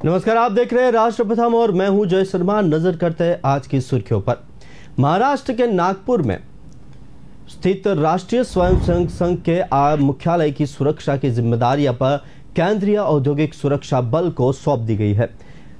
नमस्कार, आप देख रहे हैं राष्ट्र प्रथम और मैं हूं जय शर्मा। नजर करते हैं आज की सुर्खियों पर। महाराष्ट्र के नागपुर में स्थित राष्ट्रीय स्वयंसेवक संघ के मुख्यालय की सुरक्षा की जिम्मेदारी अब केंद्रीय औद्योगिक सुरक्षा बल को सौंप दी गई है।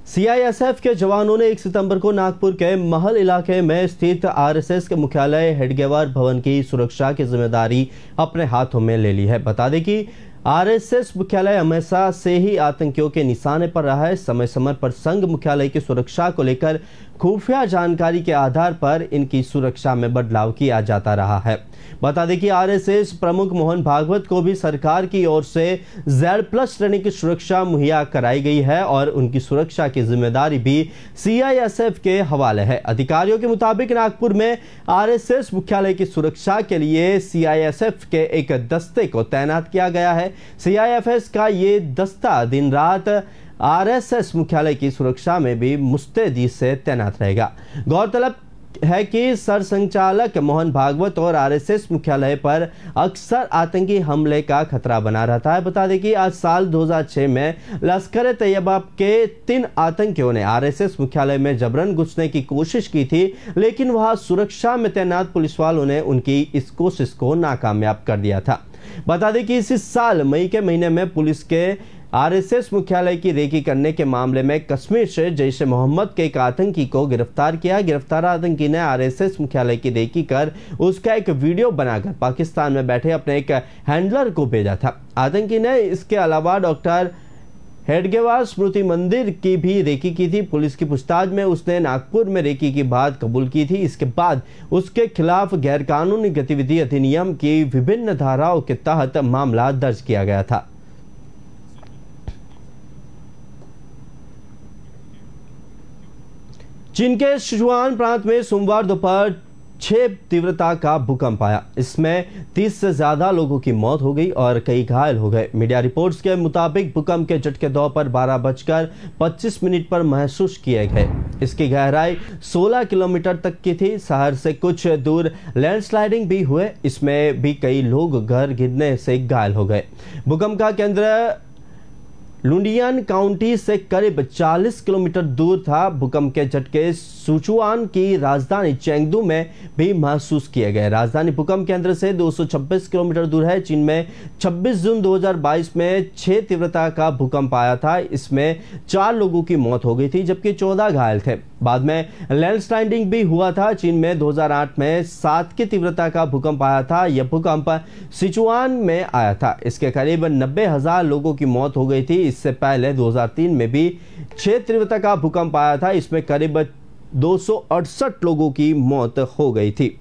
सीआईएसएफ के जवानों ने 1 सितंबर को नागपुर के महल इलाके में स्थित आरएसएस के मुख्यालय हेडगेवार भवन की सुरक्षा की जिम्मेदारी अपने हाथों में ले ली है। बता दें कि आरएसएस मुख्यालय हमेशा से ही आतंकियों के निशाने पर रहा है। समय समय पर संघ मुख्यालय की सुरक्षा को लेकर खुफिया जानकारी के आधार पर इनकी सुरक्षा में बदलाव किया जाता रहा है। बता दें कि आरएसएस प्रमुख मोहन भागवत को भी सरकार की ओर से Z+ श्रेणी की सुरक्षा मुहैया कराई गई है और उनकी सुरक्षा की जिम्मेदारी भी सीआईएसएफ के हवाले है। अधिकारियों के मुताबिक नागपुर में आरएसएस मुख्यालय की सुरक्षा के लिए सीआईएसएफ के एक दस्ते को तैनात किया गया है। सीआईएसएफ का ये दस्ता दिन रात आरएसएस मुख्यालय की सुरक्षा में भी मुस्तैदी से तैनात रहेगा। गौरतलब है कि सरसंघचालक मोहन भागवत और आरएसएस मुख्यालय पर अक्सर आतंकी हमले का खतरा बना रहता है। बता दें कि आज साल 2006 में लश्कर-ए-तैयबा के 3 आतंकियों ने आरएसएस मुख्यालय में जबरन घुसने की कोशिश की थी, लेकिन वहां सुरक्षा में तैनात पुलिस वालों ने उनकी इस कोशिश को नाकामयाब कर दिया था। बता दें कि इसी साल मई के महीने में पुलिस के आरएसएस मुख्यालय की रेकी करने के मामले में कश्मीर से जैश ए मोहम्मद के एक आतंकी को गिरफ्तार किया। गिरफ्तार आतंकी ने आरएसएस मुख्यालय की रेकी कर उसका एक वीडियो बनाकर पाकिस्तान में बैठे अपने एक हैंडलर को भेजा था। आतंकी ने इसके अलावा डॉक्टर हेडगेवार स्मृति मंदिर की भी रेकी की थी। पुलिस की पूछताछ में उसने नागपुर में रेकी की बात कबूल की थी। इसके बाद उसके खिलाफ गैरकानूनी गतिविधि अधिनियम की विभिन्न धाराओं के तहत मामला दर्ज किया गया था। चीन के सिचुआन प्रांत में सोमवार दोपहर 6 तीव्रता का भूकंप आया। इसमें 30 से ज्यादा लोगों की मौत हो गई और कई घायल हो गए। मीडिया रिपोर्ट्स के मुताबिक भूकंप के झटके दोपहर 12:25 पर महसूस किए गए। इसकी गहराई 16 किलोमीटर तक की थी। शहर से कुछ दूर लैंडस्लाइडिंग भी हुए। इसमें भी कई लोग घर गिरने से घायल हो गए। भूकंप का केंद्र लुंडियान काउंटी से करीब 40 किलोमीटर दूर था। भूकंप के झटके सिचुआन की राजधानी चेंगडू में भी महसूस किए गए। राजधानी भूकंप केंद्र से 226 किलोमीटर दूर है। चीन में 26 जून 2022 में 6 तीव्रता का भूकंप आया था। इसमें 4 लोगों की मौत हो गई थी, जबकि 14 घायल थे। बाद में लैंडस्लाइडिंग भी हुआ था। चीन में 2008 में 7 की तीव्रता का भूकंप आया था। यह भूकंप सिचुआन में आया था। इसके करीब 90,000 लोगों की मौत हो गई थी। इससे पहले 2003 में भी 6 तीव्रता का भूकंप आया था। इसमें करीब 268 लोगों की मौत हो गई थी।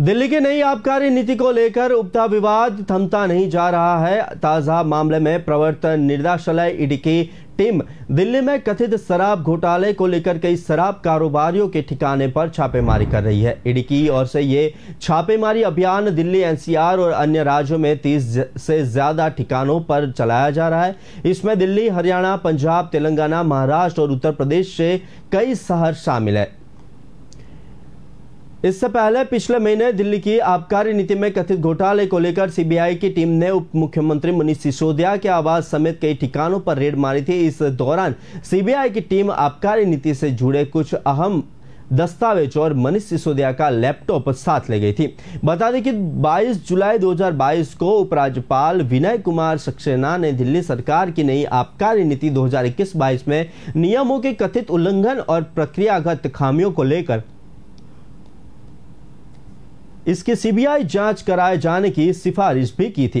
दिल्ली की नई आबकारी नीति को लेकर उपता विवाद थमता नहीं जा रहा है। ताजा मामले में प्रवर्तन निदेशालय ईडी की टीम दिल्ली में कथित शराब घोटाले को लेकर कई शराब कारोबारियों के ठिकाने पर छापेमारी कर रही है। ईडी की ओर से ये छापेमारी अभियान दिल्ली, एनसीआर और अन्य राज्यों में 30 से ज्यादा ठिकानों पर चलाया जा रहा है। इसमें दिल्ली, हरियाणा, पंजाब, तेलंगाना, महाराष्ट्र और उत्तर प्रदेश से कई शहर शामिल है। इससे पहले पिछले महीने दिल्ली की आबकारी नीति में कथित घोटाले को लेकर सीबीआई की टीम ने उप मुख्यमंत्री मनीष सिसोदिया के आवास समेत कई ठिकानों पर रेड मारी थी। इस दौरान सीबीआई की टीम आबकारी नीति से जुड़े कुछ अहम दस्तावेज और मनीष सिसोदिया का लैपटॉप साथ ले गई थी। बता दें कि 22 जुलाई 2022 को उपराज्यपाल विनय कुमार सक्सेना ने दिल्ली सरकार की नई आबकारी नीति 2021-22 में नियमों के कथित उल्लंघन और प्रक्रियागत खामियों को लेकर इसकी सीबीआई जांच कराए जाने की सिफारिश भी की थी।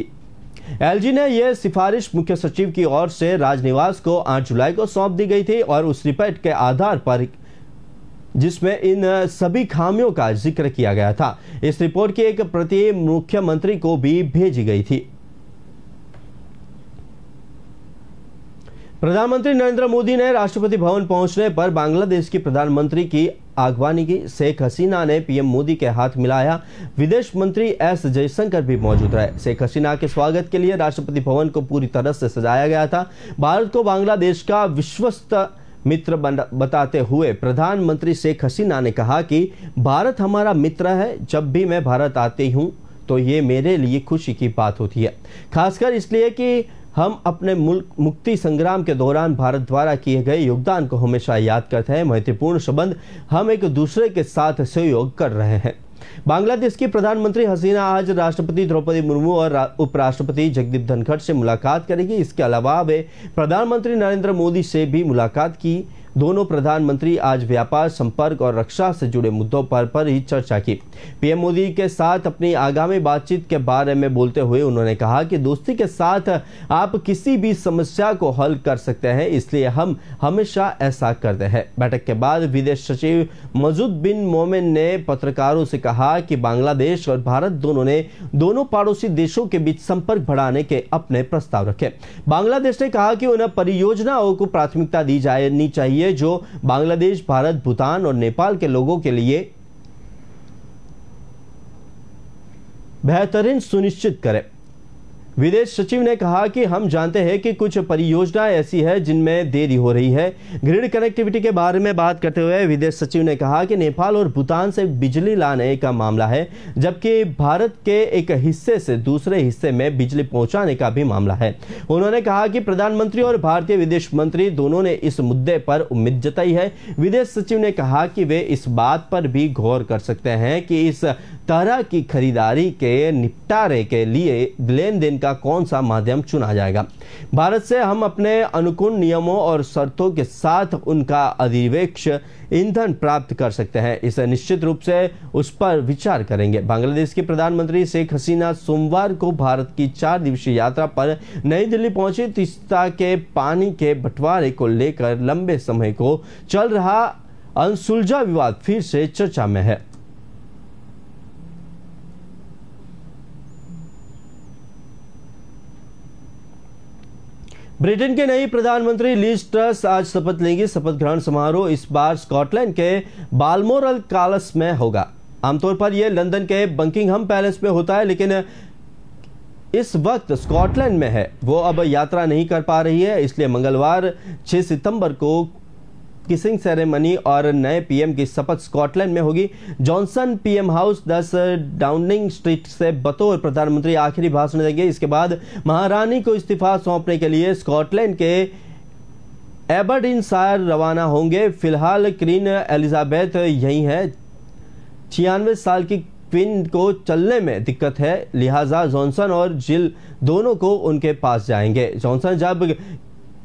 एलजी ने यह सिफारिश मुख्य सचिव की ओर से राजनिवास को 8 जुलाई को सौंप दी गई थी और उस रिपोर्ट के आधार पर जिसमें इन सभी खामियों का जिक्र किया गया था, इस रिपोर्ट की एक प्रति मुख्यमंत्री को भी भेजी गई थी। प्रधानमंत्री नरेंद्र मोदी ने राष्ट्रपति भवन पहुंचने पर बांग्लादेश की प्रधानमंत्री की आगवानी की। शेख हसीना ने पीएम मोदी के हाथ मिलाया। विदेश मंत्री एस जयशंकर भी मौजूद रहे। शेख हसीना के स्वागत के लिए राष्ट्रपति भवन को पूरी तरह से सजाया गया था। भारत को बांग्लादेश का विश्वस्त मित्र बताते हुए प्रधानमंत्री शेख हसीना ने कहा कि भारत हमारा मित्र है। जब भी मैं भारत आती हूं तो ये मेरे लिए खुशी की बात होती है, खासकर इसलिए कि हम अपने मुल्क मुक्ति संग्राम के दौरान भारत द्वारा किए गए योगदान को हमेशा याद करते हैं। महत्वपूर्ण संबंध हम एक दूसरे के साथ सहयोग कर रहे हैं। बांग्लादेश की प्रधानमंत्री हसीना आज राष्ट्रपति द्रौपदी मुर्मू और उपराष्ट्रपति जगदीप धनखड़ से मुलाकात करेगी। इसके अलावा वे प्रधानमंत्री नरेंद्र मोदी से भी मुलाकात की। दोनों प्रधानमंत्री आज व्यापार, संपर्क और रक्षा से जुड़े मुद्दों पर ही चर्चा की। पीएम मोदी के साथ अपनी आगामी बातचीत के बारे में बोलते हुए उन्होंने कहा कि दोस्ती के साथ आप किसी भी समस्या को हल कर सकते हैं, इसलिए हम हमेशा ऐसा करते हैं। बैठक के बाद विदेश सचिव मसूद बिन मोमेन ने पत्रकारों से कहा कि बांग्लादेश और भारत दोनों पड़ोसी देशों के बीच संपर्क बढ़ाने के अपने प्रस्ताव रखे। बांग्लादेश ने कहा कि उन परियोजनाओं को प्राथमिकता दी जानी चाहिए जो बांग्लादेश, भारत, भूटान और नेपाल के लोगों के लिए बेहतरीन सुनिश्चित करे। विदेश सचिव ने कहा कि हम जानते हैं कि कुछ परियोजनाएं ऐसी है जिनमें देरी हो रही है। ग्रिड कनेक्टिविटी के बारे में बात करते हुए विदेश सचिव ने कहा कि नेपाल और भूटान से बिजली लाने का मामला है, जबकि भारत के एक हिस्से से दूसरे हिस्से में बिजली पहुंचाने का भी मामला है। उन्होंने कहा कि प्रधानमंत्री और भारतीय विदेश मंत्री दोनों ने इस मुद्दे पर उम्मीद जताई है। विदेश सचिव ने कहा कि वे इस बात पर भी गौर कर सकते हैं कि इस तरह की खरीदारी के निपटारे के लिए लेन देन का कौन सा माध्यम चुना जाएगा। भारत से हम अपने अनुकूल नियमों और शर्तों के साथ उनका अधिवेश ईंधन प्राप्त कर सकते हैं। इसे निश्चित रूप से उस पर विचार करेंगे। बांग्लादेश की प्रधानमंत्री शेख हसीना सोमवार को भारत की 4 दिवसीय यात्रा पर नई दिल्ली पहुंची। तीस्ता के पानी के बंटवारे को लेकर लंबे समय को चल रहा अनसुलझा विवाद फिर से चर्चा में है। ब्रिटेन के नई प्रधानमंत्री लिज ट्रस आज शपथ लेंगी। शपथ ग्रहण समारोह इस बार स्कॉटलैंड के बाल्मोरल पैलेस में होगा। आमतौर पर यह लंदन के बकिंघम पैलेस में होता है, लेकिन इस वक्त स्कॉटलैंड में है। वो अब यात्रा नहीं कर पा रही है, इसलिए मंगलवार 6 सितंबर को किसिंग सेरेमनी और नए पीएम की शपथ स्कॉटलैंड में होगी। Johnson PM house 10 Downing street से बतौर प्रधानमंत्री आखिरी भाषण देंगे। इसके बाद महारानी को इस्तीफा सौंपने के लिए स्कॉटलैंड के एबरडीनशायर रवाना होंगे। फिलहाल क्वीन एलिजाबेथ यही है। 96 साल की क्वीन को चलने में दिक्कत है, लिहाजा जॉनसन और जिल दोनों को उनके पास जाएंगे। जॉनसन जब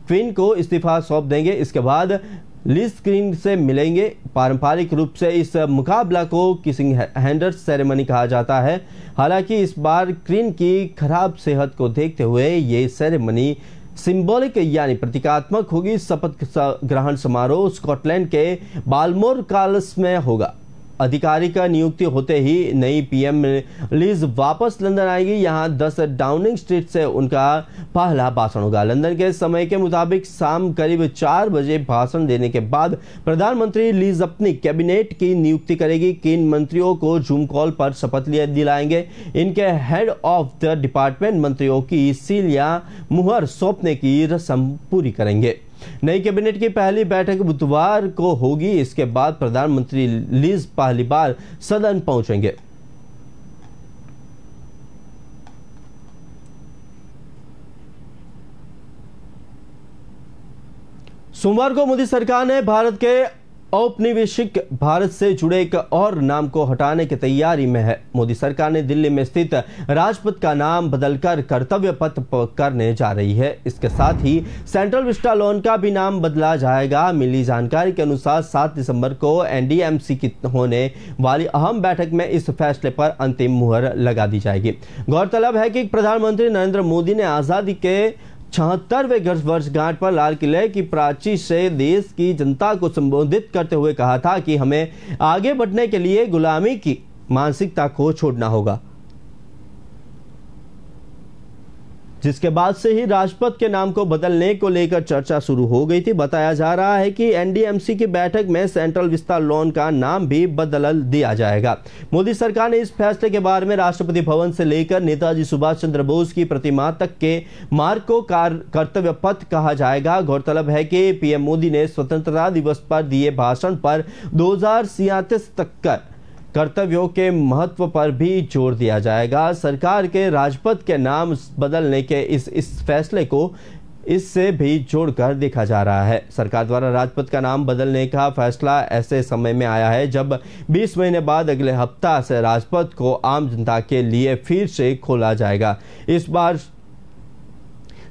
क्वीन को इस्तीफा सौंप देंगे, इसके बाद लिज क्वीन से मिलेंगे। पारंपरिक रूप से इस मुकाबला को किसिंग हैंड्स सेरेमनी कहा जाता है। हालांकि इस बार क्वीन की खराब सेहत को देखते हुए ये सेरेमनी सिंबॉलिक यानी प्रतीकात्मक होगी। शपथ ग्रहण समारोह स्कॉटलैंड के बाल्मोर पैलेस में होगा। आधिकारिक नियुक्ति होते ही नई पीएम लिज वापस लंदन आएगी। यहां 10 डाउनिंग स्ट्रीट से उनका पहला भाषण होगा। लंदन के समय के मुताबिक शाम करीब 4 बजे भाषण देने के बाद प्रधानमंत्री लिज अपनी कैबिनेट की नियुक्ति करेगी। किन मंत्रियों को जूम कॉल पर शपथ दिलाएंगे। इनके हेड ऑफ द डिपार्टमेंट मंत्रियों की सील या मुहर सौंपने की रस्म पूरी करेंगे। नई कैबिनेट की पहली बैठक बुधवार को होगी। इसके बाद प्रधानमंत्री लिज पहली बार सदन पहुंचेंगे। सोमवार को मोदी सरकार ने भारत के औपनिवेशिक भारत से जुड़े एक और नाम को हटाने की तैयारी में है। मोदी सरकार ने दिल्ली में स्थित राजपथ का नाम बदलकर कर्तव्य पथ करने जा रही है। इसके साथ ही सेंट्रल विस्टा लॉन का भी नाम बदला जाएगा। मिली जानकारी के अनुसार 7 दिसंबर को एनडीएमसी की होने वाली अहम बैठक में इस फैसले पर अंतिम मुहर लगा दी जाएगी। गौरतलब है कि प्रधानमंत्री नरेंद्र मोदी ने आजादी के 76वें वर्षगांठ पर लाल किले की प्राचीर से देश की जनता को संबोधित करते हुए कहा था कि हमें आगे बढ़ने के लिए गुलामी की मानसिकता को छोड़ना होगा। जिसके बाद से ही राजपथ के नाम को बदलने को लेकर चर्चा शुरू हो गई थी। बताया जा रहा है कि एनडीएमसी की बैठक में सेंट्रल विस्ता लोन का नाम भी बदल दिया जाएगा। मोदी सरकार ने इस फैसले के बारे में राष्ट्रपति भवन से लेकर नेताजी सुभाष चंद्र बोस की प्रतिमा तक के मार्ग को कर्तव्य पथ कहा जाएगा। गौरतलब है कि पीएम मोदी ने स्वतंत्रता दिवस पर दिए भाषण पर 2037 तक का कर्तव्यों के महत्व पर भी जोर दिया जाएगा। सरकार के राजपथ के नाम बदलने के इस फैसले को इससे भी जोड़कर देखा जा रहा है। सरकार द्वारा राजपथ का नाम बदलने का फैसला ऐसे समय में आया है जब 20 महीने बाद अगले हफ्ता से राजपथ को आम जनता के लिए फिर से खोला जाएगा। इस बार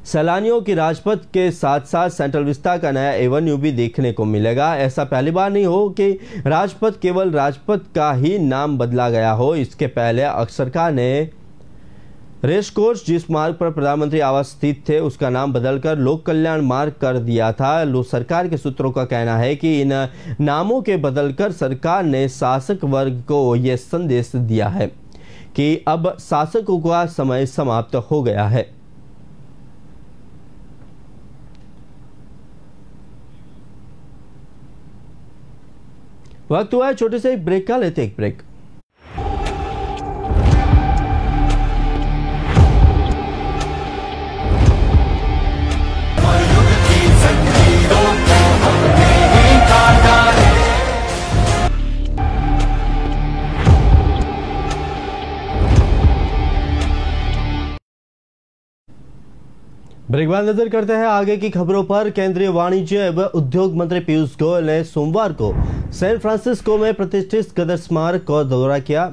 सैलानियों की राजपथ के साथ साथ सेंट्रल विस्ता का नया एवेन्यू भी देखने को मिलेगा। ऐसा पहली बार नहीं हो कि राजपथ केवल राजपथ का ही नाम बदला गया हो। इसके पहले सरकार ने रेस कोर्स जिस मार्ग पर प्रधानमंत्री आवास स्थित थे उसका नाम बदलकर लोक कल्याण मार्ग कर दिया था। सरकार के सूत्रों का कहना है कि इन नामों के बदलकर सरकार ने शासक वर्ग को यह संदेश दिया है कि अब शासकों का समय समाप्त हो गया है। वक्त हुआ है छोटे से एक ब्रेक का, लेते एक ब्रेक। ब्रेक बाद नजर करते हैं आगे की खबरों पर। केंद्रीय वाणिज्य एवं उद्योग मंत्री पीयूष गोयल ने सोमवार को सैन फ्रांसिस्को में प्रतिष्ठित गदर स्मारक का दौरा किया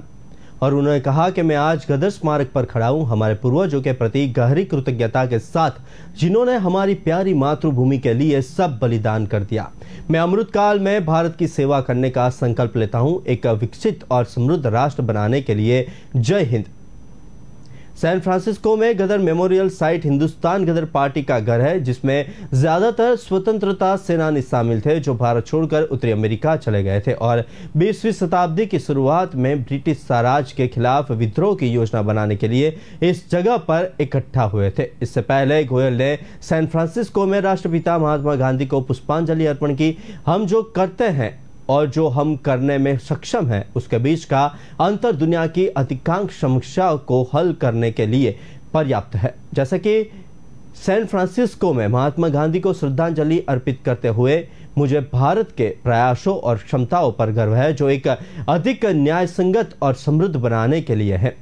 और उन्होंने कहा कि मैं आज गदर स्मारक पर खड़ा हूं हमारे पूर्वजों के प्रति गहरी कृतज्ञता के साथ, जिन्होंने हमारी प्यारी मातृभूमि के लिए सब बलिदान कर दिया। मैं अमृतकाल में भारत की सेवा करने का संकल्प लेता हूं, एक विकसित और समृद्ध राष्ट्र बनाने के लिए। जय हिंद। सैन फ्रांसिस्को में गदर मेमोरियल साइट हिंदुस्तान गदर पार्टी का घर है, जिसमें ज्यादातर स्वतंत्रता सेनानी शामिल थे जो भारत छोड़कर उत्तरी अमेरिका चले गए थे और 20वीं शताब्दी की शुरुआत में ब्रिटिश साम्राज्य के खिलाफ विद्रोह की योजना बनाने के लिए इस जगह पर इकट्ठा हुए थे। इससे पहले गोयल ने सैन फ्रांसिस्को में राष्ट्रपिता महात्मा गांधी को पुष्पांजलि अर्पण की। हम जो करते हैं और जो हम करने में सक्षम हैं उसके बीच का अंतर दुनिया की अधिकांश समस्याओं को हल करने के लिए पर्याप्त है। जैसे कि सैन फ्रांसिस्को में महात्मा गांधी को श्रद्धांजलि अर्पित करते हुए मुझे भारत के प्रयासों और क्षमताओं पर गर्व है जो एक अधिक न्यायसंगत और समृद्ध बनाने के लिए है।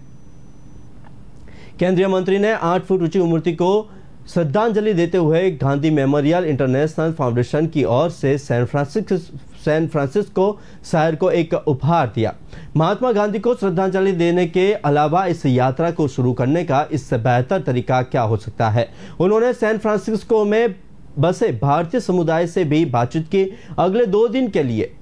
केंद्रीय मंत्री ने 8 फुट ऊंची मूर्ति को श्रद्धांजलि देते हुए गांधी मेमोरियल इंटरनेशनल फाउंडेशन की ओर से सैन फ्रांसिस्को शहर को एक उपहार दिया। महात्मा गांधी को श्रद्धांजलि देने के अलावा इस यात्रा को शुरू करने का इससे बेहतर तरीका क्या हो सकता है। उन्होंने सैन फ्रांसिस्को में बसे भारतीय समुदाय से भी बातचीत की। अगले 2 दिन के लिए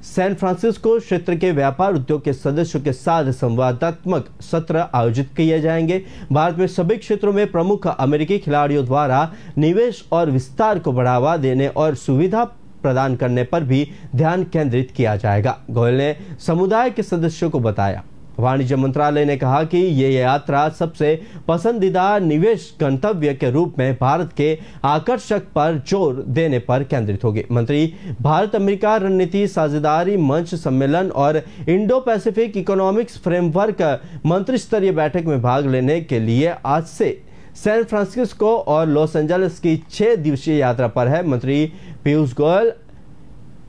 सैन फ्रांसिस्को क्षेत्र के व्यापार उद्योग के सदस्यों के साथ संवादात्मक सत्र आयोजित किए जाएंगे। भारत में सभी क्षेत्रों में प्रमुख अमेरिकी खिलाड़ियों द्वारा निवेश और विस्तार को बढ़ावा देने और सुविधा प्रदान करने पर भी ध्यान केंद्रित किया जाएगा, गोयल ने समुदाय के सदस्यों को बताया। वाणिज्य मंत्रालय ने कहा कि ये यात्रा सबसे पसंदीदा निवेश गंतव्य के रूप में भारत के आकर्षक पर जोर देने पर केंद्रित होगी। मंत्री भारत अमेरिका रणनीति साझेदारी मंच सम्मेलन और इंडो पैसिफिक इकोनॉमिक्स फ्रेमवर्क मंत्री स्तरीय बैठक में भाग लेने के लिए आज से सैन फ्रांसिस्को और लॉस एंजलिस की 6 दिवसीय यात्रा पर है। मंत्री पीयूष गोयल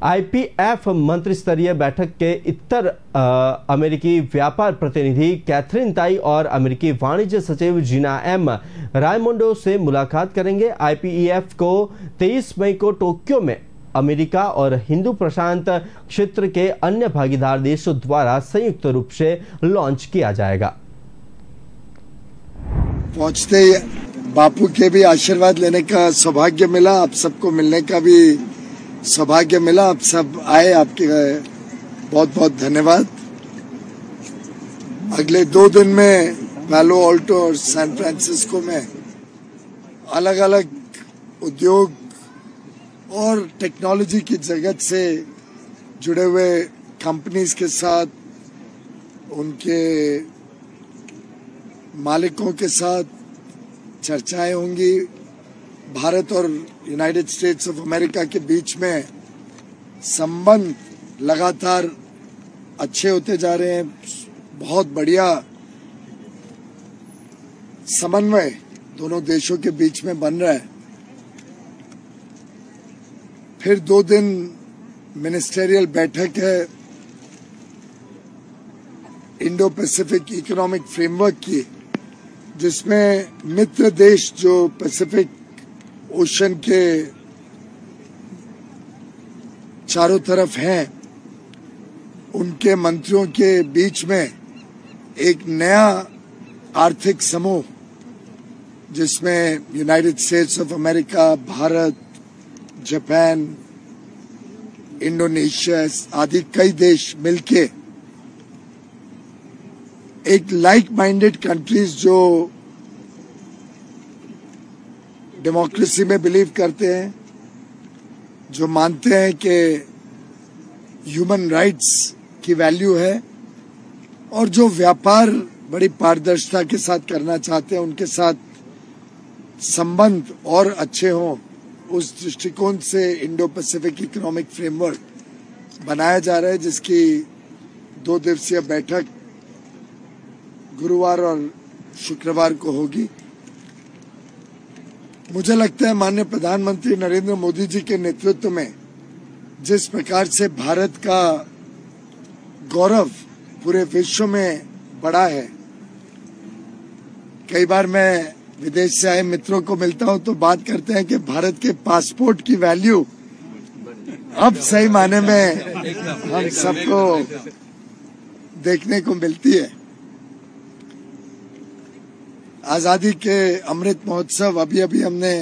आईपीएफ मंत्री स्तरीय बैठक के उत्तर अमेरिकी व्यापार प्रतिनिधि कैथरीन ताई और अमेरिकी वाणिज्य सचिव जीना एम रायमोंडो से मुलाकात करेंगे। आईपीएफ को 23 मई को टोक्यो में अमेरिका और हिंदू प्रशांत क्षेत्र के अन्य भागीदार देशों द्वारा संयुक्त रूप से लॉन्च किया जाएगा। पहुंचते बापू के भी आशीर्वाद लेने का सौभाग्य मिला, आप सबको मिलने का भी सौभाग्य मिला। आप सब आए, आपके बहुत बहुत धन्यवाद। अगले 2 दिन में पालो अल्टो और सैन फ्रांसिस्को में अलग अलग उद्योग और टेक्नोलॉजी की जगत से जुड़े हुए कंपनीज के साथ, उनके मालिकों के साथ चर्चाएं होंगी। भारत और यूनाइटेड स्टेट्स ऑफ अमेरिका के बीच में संबंध लगातार अच्छे होते जा रहे हैं। बहुत बढ़िया समन्वय दोनों देशों के बीच में बन रहा है। फिर 2 दिन मिनिस्टेरियल बैठक है इंडो पैसिफिक इकोनॉमिक फ्रेमवर्क की, जिसमें मित्र देश जो पैसिफिक ओशन के चारों तरफ हैं, उनके मंत्रियों के बीच में एक नया आर्थिक समूह, जिसमें United States of America, Bharat, Japan, Indonesia आदि कई देश मिलके एक लाइक माइंडेड कंट्रीज जो डेमोक्रेसी में बिलीव करते हैं, जो मानते हैं कि ह्यूमन राइट्स की वैल्यू है और जो व्यापार बड़ी पारदर्शिता के साथ करना चाहते हैं, उनके साथ संबंध और अच्छे हों, उस दृष्टिकोण से इंडो पैसिफिक इकोनॉमिक फ्रेमवर्क बनाया जा रहा है, जिसकी 2 दिवसीय बैठक गुरुवार और शुक्रवार को होगी। मुझे लगता है माननीय प्रधानमंत्री नरेंद्र मोदी जी के नेतृत्व में जिस प्रकार से भारत का गौरव पूरे विश्व में बढ़ा है, कई बार मैं विदेश से आए मित्रों को मिलता हूं तो बात करते हैं कि भारत के पासपोर्ट की वैल्यू अब सही माने में हम सबको देखने को मिलती है। आजादी के अमृत महोत्सव अभी हमने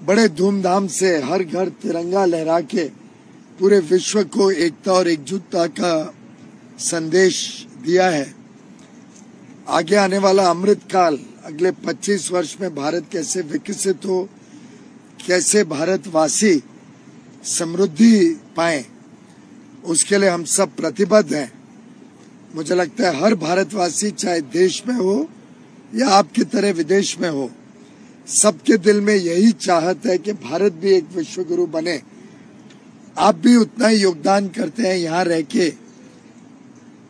बड़े धूमधाम से हर घर तिरंगा लहरा के पूरे विश्व को एकता और एकजुटता का संदेश दिया है। आगे आने वाला अमृत काल, अगले 25 वर्ष में भारत कैसे विकसित हो, कैसे भारतवासी समृद्धि पाए, उसके लिए हम सब प्रतिबद्ध हैं। मुझे लगता है हर भारतवासी, चाहे देश में हो या आपकी तरह विदेश में हो, सबके दिल में यही चाहत है कि भारत भी एक विश्व गुरु बने। आप भी उतना ही योगदान करते हैं यहाँ रह के,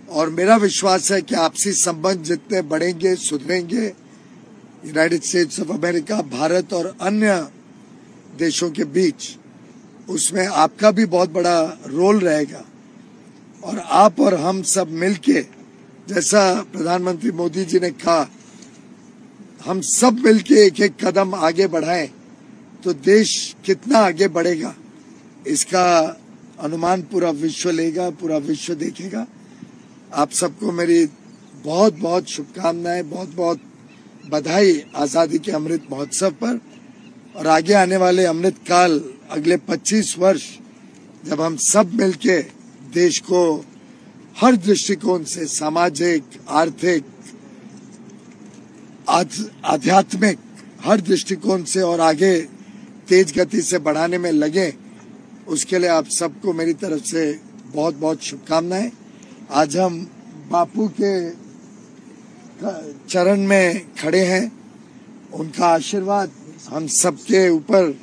और मेरा विश्वास है कि आपसी संबंध जितने बढ़ेंगे, सुधरेंगे, United States of America, Bharat और अन्य देशों के बीच, उसमें आपका भी बहुत बड़ा रोल रहेगा। और आप और हम सब मिलके, जैसा प्रधानमंत्री मोदी जी ने कहा, हम सब मिलके एक एक कदम आगे बढ़ाएं तो देश कितना आगे बढ़ेगा, इसका अनुमान पूरा विश्व लेगा, पूरा विश्व देखेगा। आप सबको मेरी बहुत बहुत शुभकामनाएं, बहुत बहुत बधाई आजादी के अमृत महोत्सव पर, और आगे आने वाले अमृत काल, अगले 25 वर्ष, जब हम सब मिलके देश को हर दृष्टिकोण से, सामाजिक, आर्थिक, आध्यात्मिक, हर दृष्टिकोण से और आगे तेज गति से बढ़ाने में लगे, उसके लिए आप सबको मेरी तरफ से बहुत बहुत शुभकामनाएं। आज हम बापू के चरण में खड़े हैं, उनका आशीर्वाद हम सबके ऊपर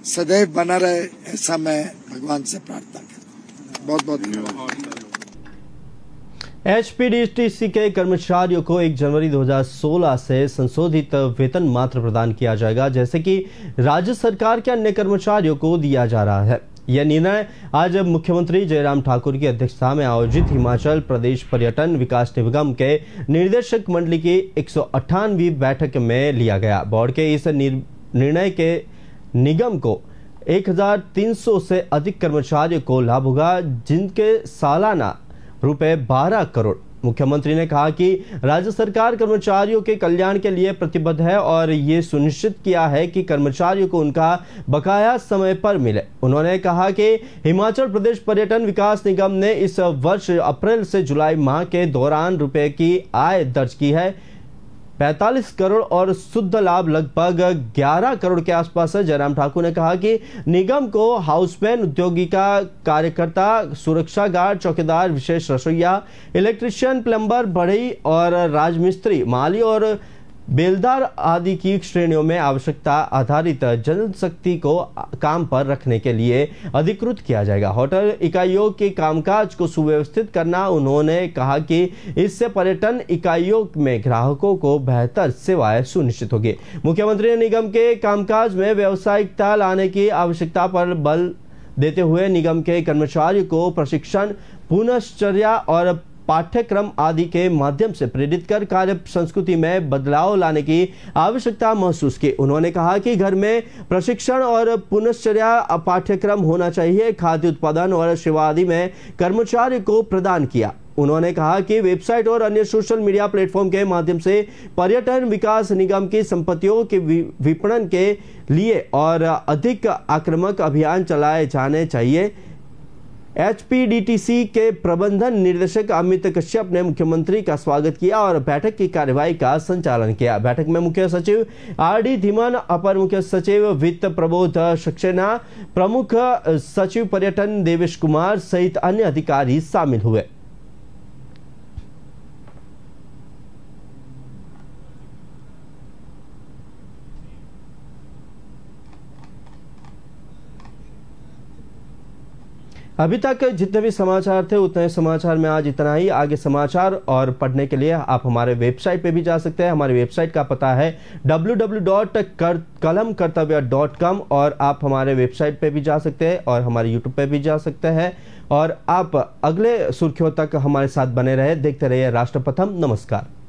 सदैव बना रहे, ऐसा मैं भगवान से प्रार्थना करता हूँ। बहुत बहुत धन्यवाद। एचपीडीटीसी के कर्मचारियों को 1 जनवरी 2016 से संशोधित वेतन मात्र प्रदान किया जाएगा, जैसे कि राज्य सरकार के अन्य कर्मचारियों को दिया जा रहा है। यह निर्णय आज मुख्यमंत्री जयराम ठाकुर की अध्यक्षता में आयोजित हिमाचल प्रदेश पर्यटन विकास निगम के निदेशक मंडली की 198वीं बैठक में लिया गया। बोर्ड के इस निर्णय के निगम को 1300 से अधिक कर्मचारियों को लाभ होगा, जिनके सालाना रुपए 12 करोड़। मुख्यमंत्री ने कहा कि राज्य सरकार कर्मचारियों के कल्याण के लिए प्रतिबद्ध है और ये सुनिश्चित किया है कि कर्मचारियों को उनका बकाया समय पर मिले। उन्होंने कहा कि हिमाचल प्रदेश पर्यटन विकास निगम ने इस वर्ष अप्रैल से जुलाई माह के दौरान रुपए की आय दर्ज की है, 45 करोड़ और शुद्ध लाभ लगभग 11 करोड़ के आसपास है। जयराम ठाकुर ने कहा कि निगम को हाउसमैन, उद्योगिका कार्यकर्ता, सुरक्षा गार्ड, चौकीदार, विशेष रसोइया, इलेक्ट्रीशियन, प्लम्बर, बढ़ई और राजमिस्त्री, माली और बेलदार आदि की श्रेणियों में आवश्यकता आधारित जनशक्ति को काम पर रखने के लिए अधिकृत किया जाएगा। होटल इकाइयों के कामकाज को सुव्यवस्थित करना। उन्होंने कहा कि इससे पर्यटन इकाइयों में ग्राहकों को बेहतर सेवाएं सुनिश्चित होगी। मुख्यमंत्री ने निगम के कामकाज में व्यावसायिकता लाने की आवश्यकता पर बल देते हुए निगम के कर्मचारियों को प्रशिक्षण, पुनश्चर्या और पाठ्यक्रम आदि के माध्यम से प्रेरित कर कार्य संस्कृति में बदलाव लाने की आवश्यकता महसूस की। उन्होंने कहा कि घर में प्रशिक्षण और पुनश्चर्या पाठ्यक्रम होना चाहिए। खाद्य उत्पादन और सेवा आदि में कर्मचारी को प्रदान किया। उन्होंने कहा कि वेबसाइट और अन्य सोशल मीडिया प्लेटफॉर्म के माध्यम से पर्यटन विकास निगम की संपत्तियों के विपणन के लिए और अधिक आक्रामक अभियान चलाए जाने चाहिए। HPDTC के प्रबंधन निदेशक अमित कश्यप ने मुख्यमंत्री का स्वागत किया और बैठक की कार्यवाही का संचालन किया। बैठक में मुख्य सचिव RD धीमन, अपर मुख्य सचिव वित्त प्रबोध सक्सेना, प्रमुख सचिव पर्यटन देवेश कुमार सहित अन्य अधिकारी शामिल हुए। अभी तक जितने भी समाचार थे उतने समाचार में आज इतना ही। आगे समाचार और पढ़ने के लिए आप हमारे वेबसाइट पे भी जा सकते हैं। हमारी वेबसाइट का पता है www.kalamkartavya.com और आप हमारे वेबसाइट पे भी जा सकते हैं और हमारे यूट्यूब पे भी जा सकते हैं। और आप अगले सुर्खियों तक हमारे साथ बने रहे, देखते रहिए राष्ट्र प्रथम। नमस्कार।